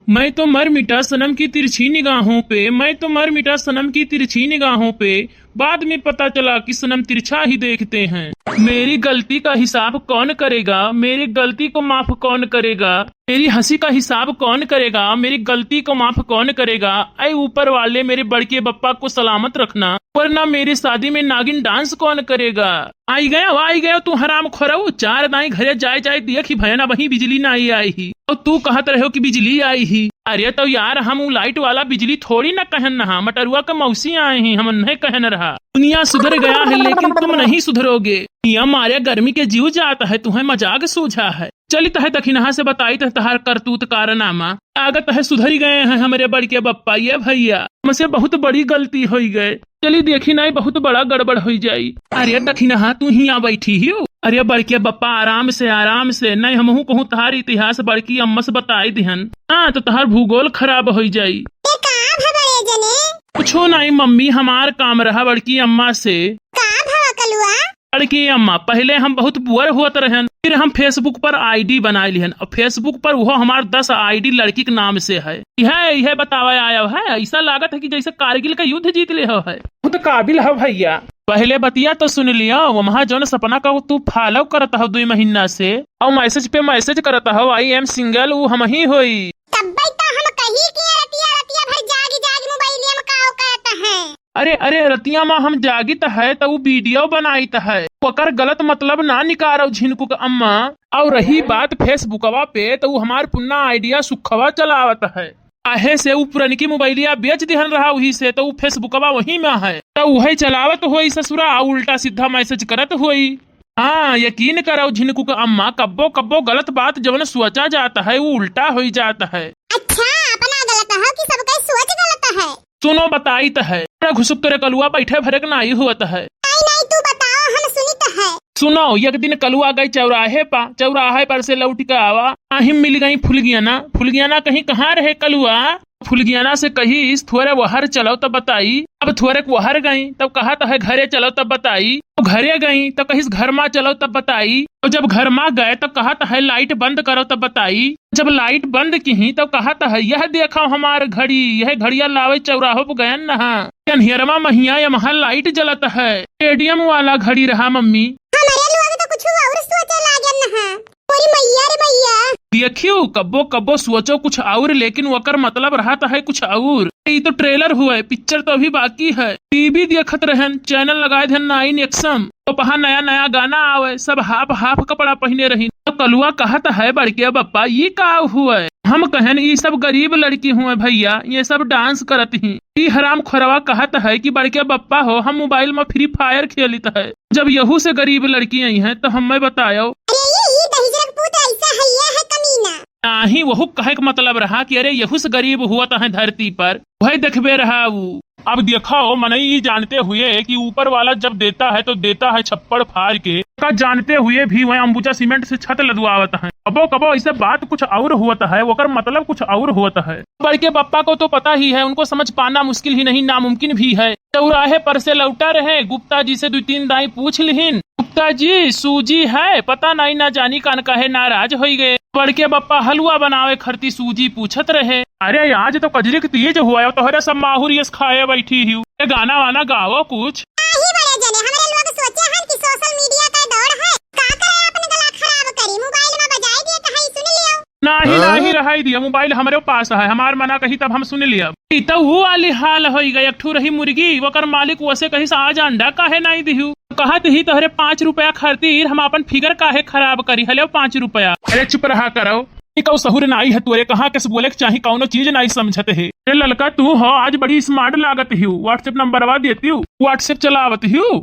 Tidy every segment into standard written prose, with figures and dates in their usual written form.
मैं तो मर मिटा सनम की तिरछी निगाहों पे, मैं तो मर मिटा सनम की तिरछी निगाहों पे। बाद में पता चला कि सनम तिरछा ही देखते हैं। मेरी गलती का हिसाब कौन करेगा, मेरी गलती को माफ कौन करेगा, मेरी हंसी का हिसाब कौन करेगा, मेरी गलती को माफ कौन करेगा। ऐ ऊपर वाले मेरे बड़के बप्पा को सलामत रखना, वरना मेरी शादी में नागिन डांस कौन करेगा। आई गया तू हराम खोरऊ, चार दाई घरे जाए जाए देख ही भयना वही बिजली ना आई ही, और तू कहत रहे हो कि बिजली आई ही। अरे तो यार हम लाइट वाला बिजली थोड़ी ना कहन नहा, मटरुआ का मौसी आए ही, हम नहीं कहन रहा। दुनिया सुधर गया है लेकिन तुम नहीं सुधरोगे। ये मारे गर्मी के जीव जाता है, तुम्हें मजाक सूझा है। चली तहे दखिनहा से बताई तहार करतूत कारनामा, आगत है सुधर गए हैं हमारे बड़के बप्पा। ये भैया हमसे बहुत बड़ी गलती हो गए, चली देखी नहीं बहुत बड़ा गड़बड़ हो जाई। अरे दखिनहा तू ही यहाँ बैठी ही हो। अरे बड़के बप्पा आराम से नहीं हमहू कहूँ तहार इतिहास बड़की अम्मा से बताई दिहन, हाँ तो तहार भूगोल खराब हो जाई। कुछो नहीं मम्मी, हमार काम रहा बड़की अम्मा से। बड़की अम्मा पहले हम बहुत बुअर हुआ रहन, फिर हम फेसबुक पर आईडी बनाए लिहन, और फेसबुक पर वो हमार 10 आईडी लड़की के नाम से है। यह बतावा आया है, ऐसा लागत है कि जैसे कारगिल का युद्ध जीत ले हो है। बहुत काबिल है भैया। पहले बतिया तो सुन लिया, वहाँ जौन सपना का तू फॉलो करता हो 2 महीना से, और मैसेज पे मैसेज करता हो आई एम सिंगल, वो हम ही होई। अरे रतिया माँ हम जागित है तो वो वीडियो बनाइत है, ओकर गलत मतलब ना निकारो झिनकू का अम्मा। और रही बात फेसबुकवा पे, तो वो हमार पुन्ना आइडिया सुखवा चलावत है। आहे से वो पुरनकी मोबाइलिया बेच दिहन रहा वही से, तो वो फेसबुकवा वही में है, तो वही चलावत हुई ससुरा, उल्टा सीधा मैसेज करत हुई। हाँ यकीन करो झिनकू का अम्मा, कब्बो कब्बो गलत बात जवन सोचा जाता है वो उल्टा हो जाता है। अच्छा अपना गलत है कि सबका सोच गलत है। सुनो बताई तो है, घुसुक तेरे कलुआ बैठे भरक नहीं हुआ है। नहीं तू बताओ हम सुनित है। सुनो एक दिन कलुआ गई चौराहे पर से लौट के आवा, हिम मिल गई फुलगियाना कहीं कहाँ रहे कलुआ। फुलगियाना से कही थोड़े वहर चलो तब बताई, अब थोड़े वहर गई तब कहा तो है घरे चलो तब बताई, घरे गई तो कहीं घर में चलो तब बताई, और जब घर में गए तो कहा तो है लाइट बंद करो तब बताई, जब लाइट बंद की तो कहा तो है यह देखो हमार घड़ी, यह घड़िया लावे चौराहो पे गयन नहा, अनहेरमा महिया या महल लाइट जलत है, स्टेडियम वाला घड़ी रहा मम्मी। देखियो कब्बो कब्बो सोचो कुछ और, लेकिन वकर मतलब रहा है कुछ और। ये तो ट्रेलर हुआ है, पिक्चर तो अभी बाकी है। टीवी देखत रहन, चैनल लगाए थे 9 एक्सम, तो पहा नया गाना आवे, सब हाफ कपड़ा पहने रही। तो कलुआ कहता है बड़के बप्पा ये का हुआ है, हम कहन ये सब गरीब लड़की हुए भैया, ये सब डांस करत ही। ये हराम खोरवा कहता है कि बड़के बप्पा हो हम मोबाइल में फ्री फायर खेलित है, जब यहू से गरीब लड़की आई है तो हमें बतायो। नहीं वह कहे का मतलब रहा कि अरे यहू से गरीब हुआ तो है धरती पर, वही देखबे रहा वो। अब देखो मनई ये जानते हुए कि ऊपर वाला जब देता है तो देता है छप्पड़ फाड़ के, का जानते हुए भी वह अंबुजा सीमेंट से छत लदवावत है। कबो ऐसे बात कुछ और होता है, वकर मतलब कुछ और होता है। बड़के बप्पा को तो पता ही है, उनको समझ पाना मुश्किल ही नहीं नामुमकिन भी है। चौराहे पर से लौटा रहे, गुप्ता जी से 2-3 दाई पूछ लिहिन, गुप्ता जी सूजी है, पता नहीं ना जानी कान कहे नाराज हो गए। बड़के बप्पा हलवा बनावे खरती सूजी पूछत रहे, अरे आज तो कजरी की तीज हुआ है, तो सब माहूर यस खाए बैठी हूँ, गाना वाना गाओ कुछ। नहीं रहा दिया, मोबाइल हमारे पास है, हमार मना कही तब हम सुन लिया। तो वो वाली हाल हो गई, एक ठू रही मुर्गी, वकर मालिक वैसे कही आज अंडा काहे नहीं दिहू, कहत ही तोहरे 5 रुपया खातिर हम अपन फिगर काहे खराब करी, हले 5 रुपया। अरे चुप रहा करो, कौ सहूर नाई है तुरे, कहाँ कैसे बोले चाहे कौनो चीज नहीं समझत है। अरे ललका तू हो आज बड़ी स्मार्ट लागत ही, व्हाट्सएप नंबरवा देती हूँ, व्हाट्सएप चलावत हूँ।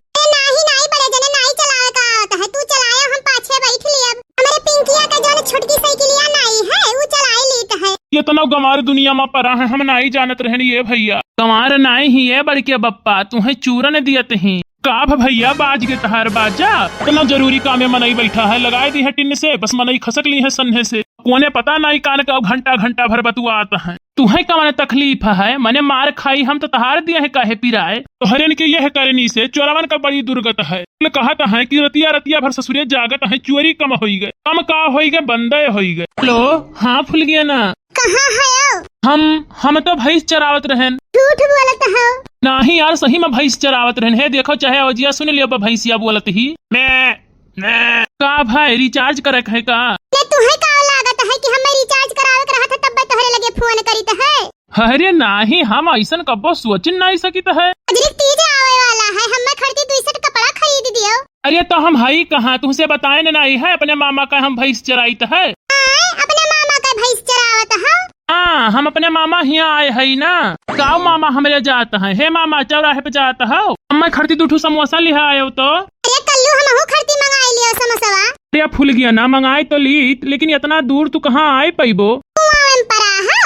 ये तो ना गंवार दुनिया में परा है, हम नहीं जानत रहन। ये भैया गंवार नाई ही है बड़के बप्पा, तुम्हें चूरन दियत ही का भैया बाज के तहार बाजा, इतना जरूरी काम में मनई बैठा है, लगाए दी है टिन से, बस मनई खसक ली है सन्हे से, कोने पता नहीं कान का घंटा भर बतुआ आता है। तुम्हें का मन तकलीफ है, मने मार खाई हम तो तहार दिया है काहे पिराए, तो हरेन के यह करनी से चोरवन का बड़ी दुर्गत है। कहत है कि रतिया भर ससुरे जागत है, चोरी कम हो गए, कम का हो गए बंदे हो गए। लो हाँ फुल गया ना, कहाँ है? हम तो भैंस चरावत रहन। झूठ बोलत हो। नहीं यार, सही में भैंस चरावत रहन है। देखो चाहे अवजिया सुन लियो भैंसिया बोलत ही मैं का भाई रिचार्ज करक है का? ले तुम्हें का लागत है कि हमें रिचार्ज करावे के रहत तब तोहरे लगे फोन करीत है। अरे नहीं, हम ऐसा कब्बो सोच नहीं सकित है। अजरिक तीज आवे वाला है, हमें खरीदी 2 सेट कपड़ा खरीद दियो। अरे तो हम हई कहाँ तुमसे बताए न नहीं है अपने मामा का हम भैंस चराइत है। अपने मामा का भैंस चरावत हो। हाँ, हम अपने मामा यहाँ आए है ना। गाँव मामा हमारे जाता है। हे मामा चौराहे पे जाता है। मैं खरीदी 2 समोसा लिहा आयो तो। अरे कल्लू हमहू खरीदी मंगाई लियो समोसा। अरे फूल गया ना, मंगाई तो ली, लेकिन इतना दूर तू कहाँ आए पैबो?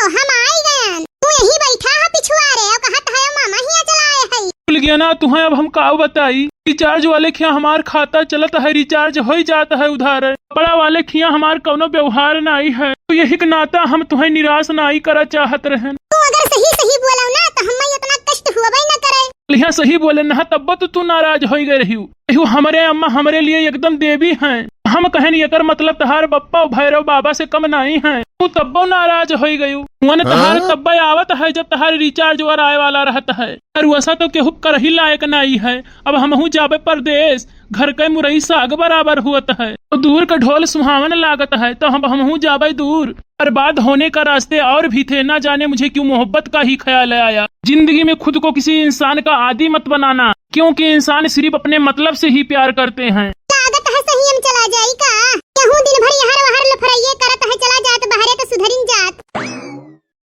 हम आई गए। तू यही बैठा है पिछुआरे और कहत है मामा हिया चलाए है। भूल गया ना तुम्हें, अब हम का बताई। रिचार्ज वाले खिया हमार खाता चलत है, रिचार्ज हो जाता है उधार। कपड़ा वाले खिया हमार कौनो व्यवहार नहीं है। तो यही के नाता हम तुम्हें निराश नहीं करा चाहत रहन। तू अगर सही सही बोलो ना तो हमें इतना कष्ट हुआ भी न करे। यहाँ सही बोले ना तब तो तू नाराज हो गए रही। हमारे अम्मा हमारे लिए एकदम देवी हैं। हम कहन एकर मतलब तहार बप्पा भैरव बाबा से कम नहीं है। तू तब्बो नाराज हो गई। वन तहार तब्बा आवत है जब तहार रिचार्ज और आए वाला रहता है। और वैसा तो केहू कर ही लायक नहीं है। अब हमहू जाबे परदेश, घर के मुरई साग बराबर हुआ है। तो दूर का ढोल सुहावन लागत है, तो हमहू जाबे दूर। बर्बाद होने का रास्ते और भी थे, ना जाने मुझे क्यों मोहब्बत का ही ख्याल आया। जिंदगी में खुद को किसी इंसान का आदी मत बनाना, क्योंकि इंसान सिर्फ अपने मतलब से ही प्यार करते हैं।